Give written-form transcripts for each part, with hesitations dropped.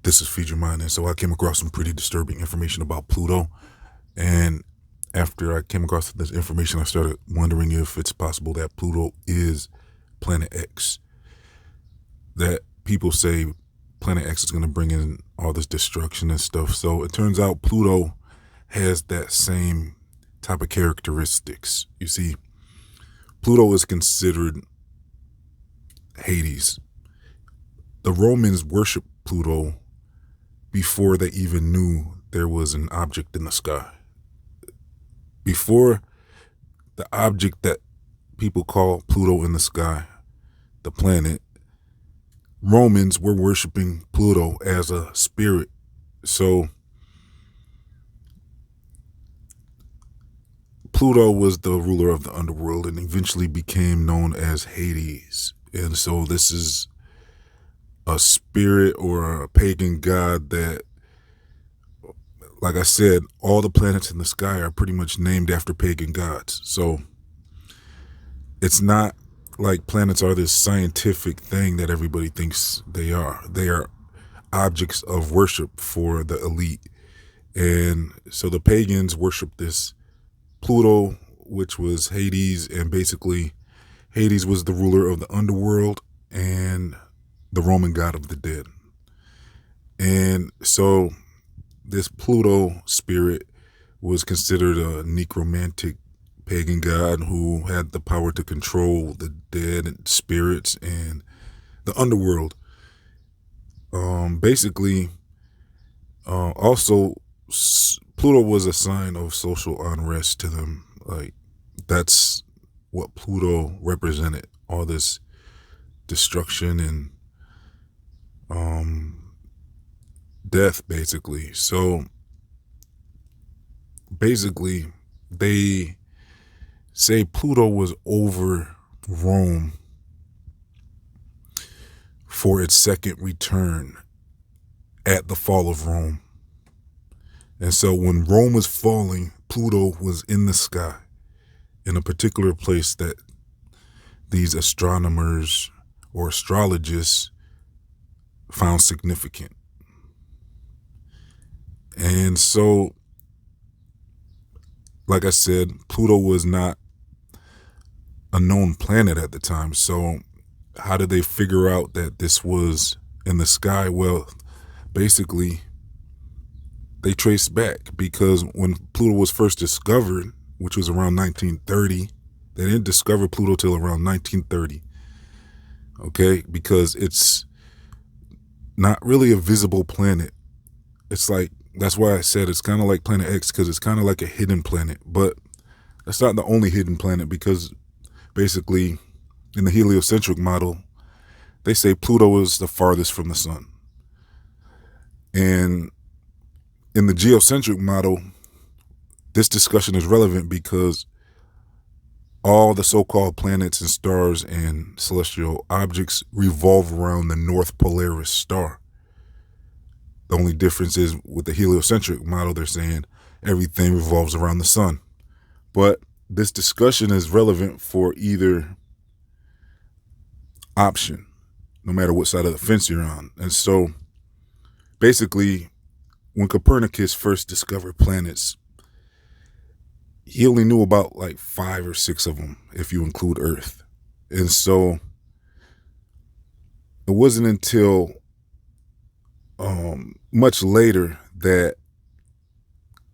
This is Feed Your Mind. And so I came across some pretty disturbing information about Pluto. And after I came across this information, I started wondering if it's possible that Pluto is Planet X. That people say Planet X is going to bring in all this destruction and stuff. So it turns out Pluto has that same type of characteristics. You see, Pluto is considered Hades. The Romans worshiped Pluto before they even knew there was an object in the sky. Before the object that people call Pluto in the sky, the planet, Romans were worshiping Pluto as a spirit. So Pluto was the ruler of the underworld and eventually became known as Hades. And so this is a spirit or a pagan god that, like I said, all the planets in the sky are pretty much named after pagan gods. So it's not like planets are this scientific thing that everybody thinks they are. They are objects of worship for the elite. And so the pagans worship this Pluto, which was Hades, and basically Hades was the ruler of the underworld and the Roman god of the dead. And so this Pluto spirit was considered a necromantic pagan god who had the power to control the dead and spirits and the underworld. Also, Pluto was a sign of social unrest to them. Like, that's what Pluto represented, all this destruction and death, basically. So basically they say Pluto was over Rome for its second return at the fall of Rome. And so when Rome was falling, Pluto was in the sky in a particular place that these astronomers or astrologists found significant. And so, like I said, Pluto was not a known planet at the time. So how did they figure out that this was in the sky? Well, basically, they traced back, because when Pluto was first discovered, which was around 1930, they didn't discover Pluto till around 1930. Okay, because it's not really a visible planet. It's like, that's why I said it's kind of like Planet X, because it's kind of like a hidden planet. But that's not the only hidden planet, because basically in the heliocentric model, they say Pluto is the farthest from the sun. And in the geocentric model, this discussion is relevant because all the so-called planets and stars and celestial objects revolve around the North Polaris star. The only difference is with the heliocentric model, they're saying everything revolves around the sun. But this discussion is relevant for either option, no matter what side of the fence you're on. And so basically, when Copernicus first discovered planets, he only knew about like 5 or 6 of them, if you include Earth. And so it wasn't until much later that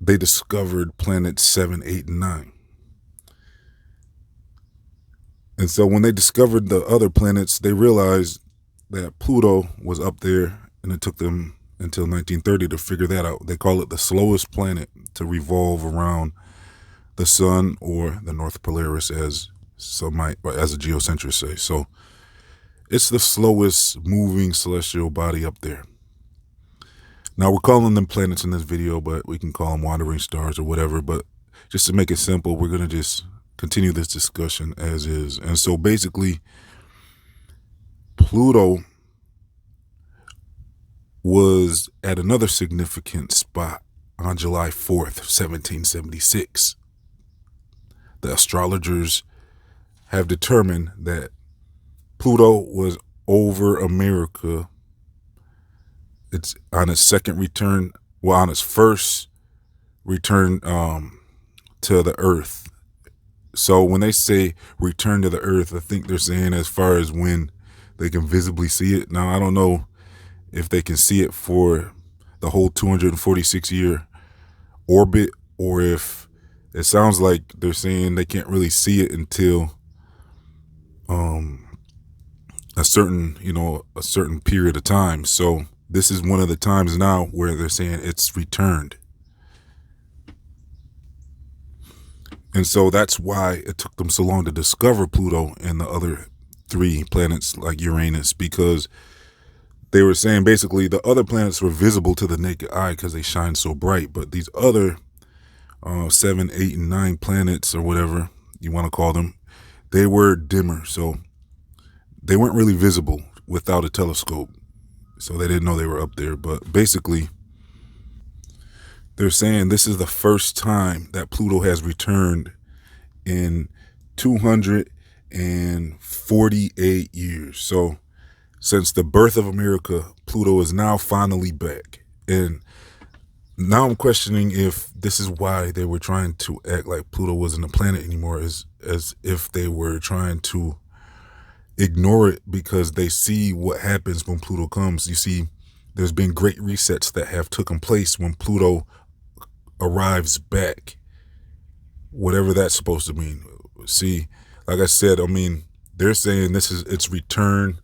they discovered planets 7, 8, and 9. And so when they discovered the other planets, they realized that Pluto was up there, and it took them until 1930 to figure that out. They call it the slowest planet to revolve around the sun, or the North Polaris, as some might, as a geocentrist say. So it's the slowest moving celestial body up there. Now, we're calling them planets in this video, but we can call them wandering stars or whatever. But just to make it simple, we're going to just continue this discussion as is. And so basically, Pluto was at another significant spot on July 4th, 1776. The astrologers have determined that Pluto was over America it's on its second return, well, on its first return to the Earth. So when they say return to the Earth, I think they're saying as far as when they can visibly see it. Now, I don't know if they can see it for the whole 246-year orbit, or if it sounds like they're saying they can't really see it until a certain period of time. So this is one of the times now where they're saying it's returned. And so that's why it took them so long to discover Pluto and the other 3 planets like Uranus, because they were saying basically the other planets were visible to the naked eye because they shine so bright. But these other 7, 8, and 9 planets, or whatever you want to call them, they were dimmer. So they weren't really visible without a telescope. So they didn't know they were up there. But basically, they're saying this is the first time that Pluto has returned in 248 years. So since the birth of America, Pluto is now finally back. And now I'm questioning if this is why they were trying to act like Pluto wasn't a planet anymore, as if they were trying to ignore it because they see what happens when Pluto comes. You see, there's been great resets that have taken place when Pluto arrives back, whatever that's supposed to mean. See, like I said, I mean, they're saying this is its return.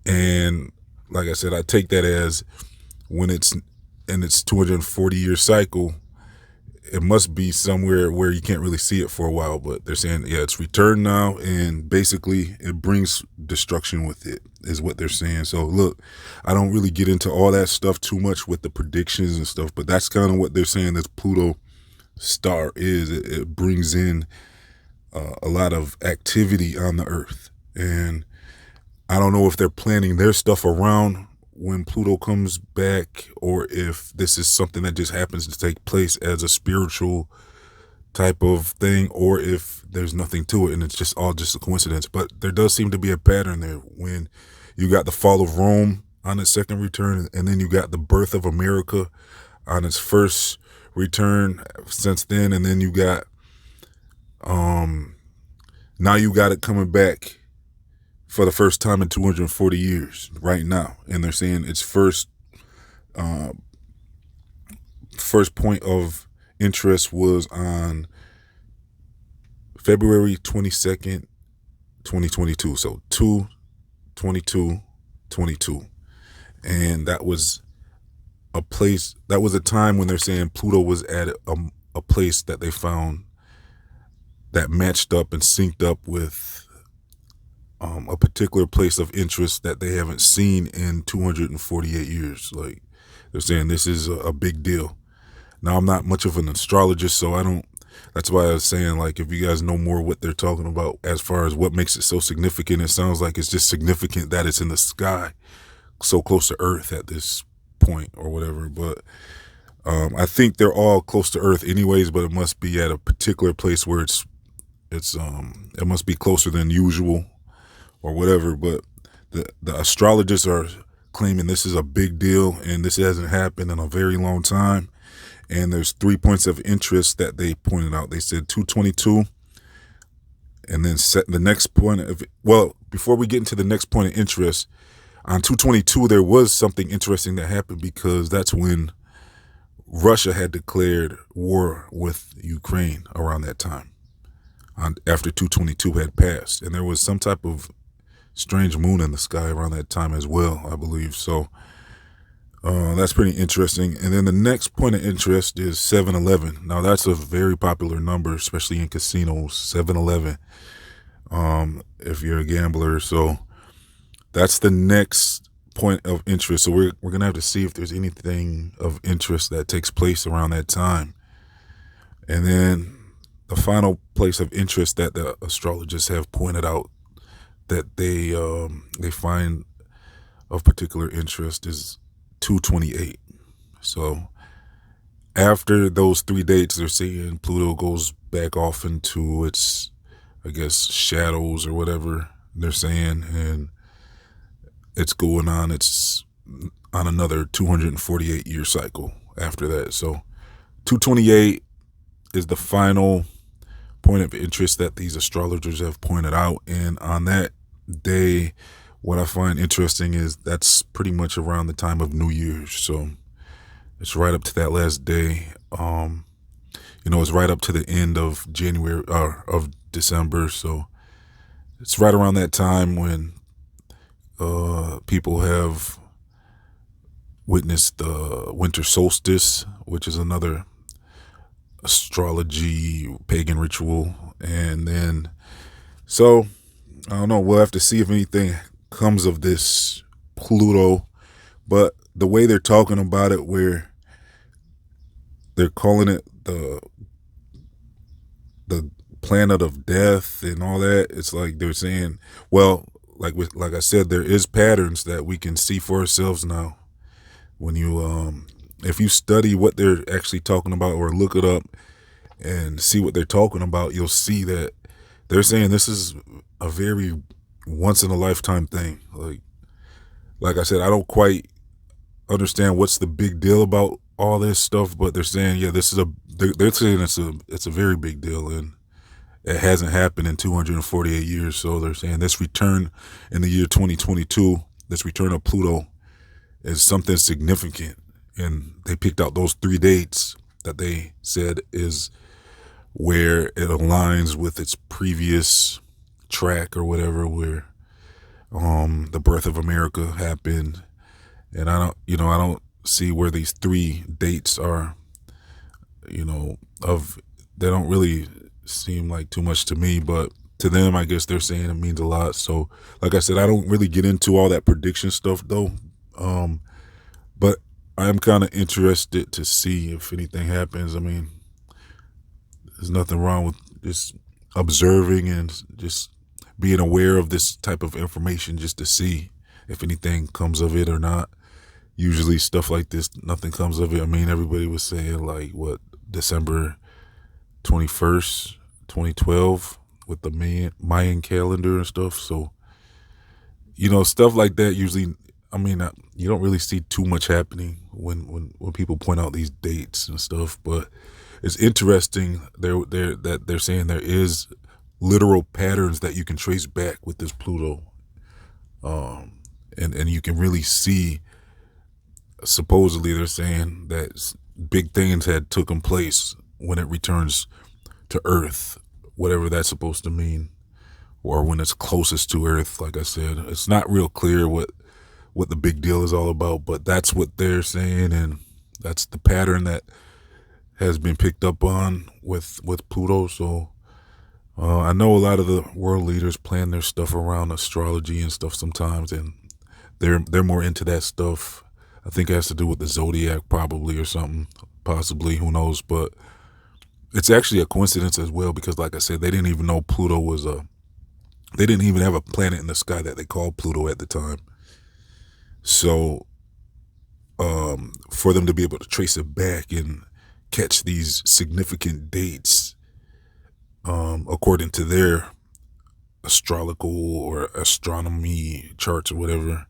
And like I said, I take that as when it's in its 240-year cycle, it must be somewhere where you can't really see it for a while. But they're saying, yeah, it's returned now, and basically it brings destruction with it, is what they're saying. So look, I don't really get into all that stuff too much with the predictions and stuff, but that's kind of what they're saying this Pluto star is. It brings in a lot of activity on the Earth. And I don't know if they're planning their stuff around when Pluto comes back, or if this is something that just happens to take place as a spiritual type of thing, or if there's nothing to it and it's just all just a coincidence. But there does seem to be a pattern there when you got the fall of Rome on its second return, and then you got the birth of America on its first return since then, and then you got now you got it coming back for the first time in 240 years right now. And they're saying its first point of interest was on February 22nd, 2022. So 2/22/22. And that was a time when they're saying Pluto was at a place that they found that matched up and synced up with a particular place of interest that they haven't seen in 248 years. Like, they're saying this is a big deal. Now, I'm not much of an astrologist, so that's why I was saying, like, if you guys know more what they're talking about as far as what makes it so significant, it sounds like it's just significant that it's in the sky so close to Earth at this point or whatever. But I think they're all close to Earth anyways, but it must be at a particular place where it must be closer than usual or whatever. But the astrologists are claiming this is a big deal, and this hasn't happened in a very long time. And there's 3 points of interest that they pointed out. They said 2/22, and then set the next point of, well, before we get into the next point of interest, on 2/22 there was something interesting that happened, because that's when Russia had declared war with Ukraine around that time, after 2/22 had passed. And there was some type of strange moon in the sky around that time as well, I believe. So that's pretty interesting. And then the next point of interest is 7/11. Now, that's a very popular number, especially in casinos, 7/11, if you're a gambler. So that's the next point of interest. So we're going to have to see if there's anything of interest that takes place around that time. And then the final place of interest that the astrologists have pointed out that they find of particular interest is 2/28. So after those 3 dates, they're saying Pluto goes back off into its, I guess, shadows or whatever they're saying, and it's going on its on another 248 year cycle after that. So 228 is the final point of interest that these astrologers have pointed out. And on that day, what I find interesting is that's pretty much around the time of New Year's. So it's right up to that last day. It's right up to the end of January or of December. So it's right around that time when people have witnessed the winter solstice, which is another astrology pagan ritual. And then, so I don't know, we'll have to see if anything comes of this Pluto, but the way they're talking about it, where they're calling it the planet of death and all that, it's like they're saying, well, like I said, there is patterns that we can see for ourselves now. When you if you study what they're actually talking about or look it up and see what they're talking about, you'll see that they're saying this is a very once in a lifetime thing. Like I said, I don't quite understand what's the big deal about all this stuff, but they're saying, yeah, they're saying it's a very big deal, and it hasn't happened in 248 years. So they're saying this return in the year 2022, this return of Pluto, is something significant. And they picked out those 3 dates that they said is where it aligns with its previous track or whatever, where the birth of America happened. And I don't see where these 3 dates are, they don't really seem like too much to me, but to them, I guess they're saying it means a lot. So like I said, I don't really get into all that prediction stuff though. But I am kind of interested to see if anything happens. I mean, there's nothing wrong with just observing and just being aware of this type of information just to see if anything comes of it or not. Usually stuff like this, nothing comes of it. I mean, everybody was saying like December 21st, 2012 with the Mayan calendar and stuff. So, stuff like that usually, I mean, you don't really see too much happening when people point out these dates and stuff, but it's interesting that they're saying there is literal patterns that you can trace back with this Pluto. And you can really see, supposedly they're saying that big things had taken place when it returns to Earth, whatever that's supposed to mean, or when it's closest to Earth. Like I said, it's not real clear what the big deal is all about, but that's what they're saying, and that's the pattern that has been picked up on with Pluto. So I know a lot of the world leaders plan their stuff around astrology and stuff sometimes, and they're more into that stuff. I think it has to do with the zodiac probably, or something, possibly, who knows. But it's actually a coincidence as well, because like I said, they didn't even know Pluto was they didn't even have a planet in the sky that they called Pluto at the time. So for them to be able to trace it back and catch these significant dates, according to their astrological or astronomy charts or whatever,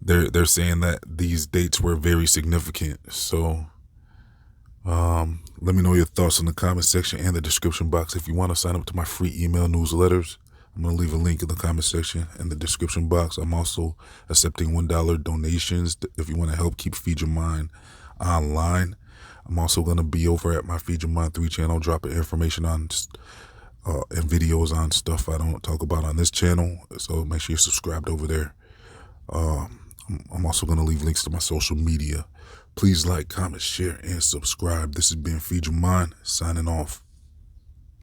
they're saying that these dates were very significant. So let me know your thoughts in the comment section and the description box. If you want to sign up to my free email newsletters, I'm going to leave a link in the comment section and the description box. I'm also accepting $1 donations if you want to help keep Feed Your Mind online. I'm also going to be over at my Feed Your Mind 3 channel, dropping information on and videos on stuff I don't talk about on this channel. So make sure you're subscribed over there. I'm also going to leave links to my social media. Please like, comment, share, and subscribe. This has been Feed Your Mind, signing off.